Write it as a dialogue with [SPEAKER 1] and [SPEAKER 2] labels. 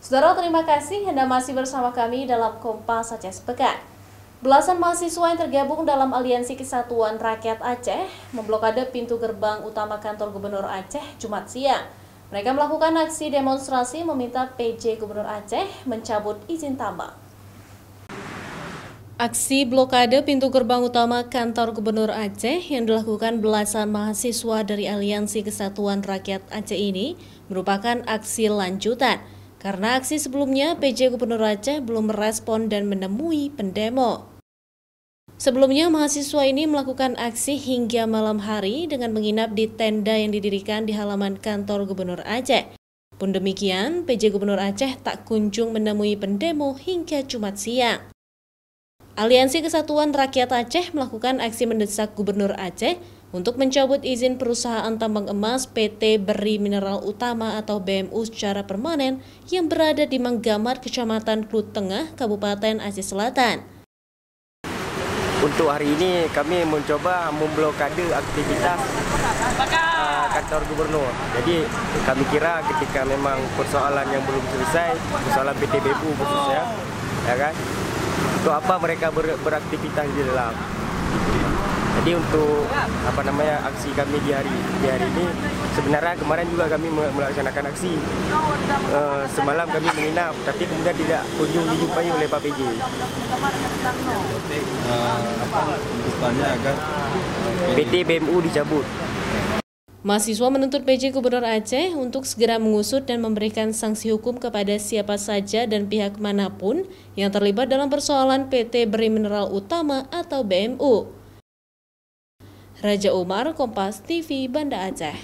[SPEAKER 1] Saudara, terima kasih Anda masih bersama kami dalam Kompas Aceh Sepekan. Belasan mahasiswa yang tergabung dalam Aliansi Kesatuan Rakyat Aceh memblokade pintu gerbang utama kantor Gubernur Aceh Jumat siang. Mereka melakukan aksi demonstrasi meminta PJ Gubernur Aceh mencabut izin tambang. Aksi blokade pintu gerbang utama kantor Gubernur Aceh yang dilakukan belasan mahasiswa dari Aliansi Kesatuan Rakyat Aceh ini merupakan aksi lanjutan. Karena aksi sebelumnya, PJ Gubernur Aceh belum merespon dan menemui pendemo. Sebelumnya, mahasiswa ini melakukan aksi hingga malam hari dengan menginap di tenda yang didirikan di halaman kantor Gubernur Aceh. Pun demikian, PJ Gubernur Aceh tak kunjung menemui pendemo hingga Jumat siang. Aliansi Kesatuan Rakyat Aceh melakukan aksi mendesak Gubernur Aceh untuk mencabut izin perusahaan tambang emas PT Beri Mineral Utama atau BMU secara permanen yang berada di Manggamat, Kecamatan Klut Tengah, Kabupaten Aceh Selatan.
[SPEAKER 2] Untuk hari ini kami mencoba memblokade aktivitas kantor gubernur. Jadi kami kira ketika memang persoalan yang belum selesai, persoalan PT BMU khususnya, ya kan? Untuk apa mereka beraktivitas di dalam? Jadi untuk aksi kami di hari ini, sebenarnya kemarin juga kami melaksanakan aksi. Semalam kami menginap, tapi kemudian tidak kunjung dijumpai oleh Pak PJ.
[SPEAKER 3] Tuntutannya agar
[SPEAKER 2] PT BMU dicabut.
[SPEAKER 1] Mahasiswa menuntut PJ Gubernur Aceh untuk segera mengusut dan memberikan sanksi hukum kepada siapa saja dan pihak manapun yang terlibat dalam persoalan PT Beri Mineral Utama atau BMU. Raja Umar, Kompas TV, Banda Aceh.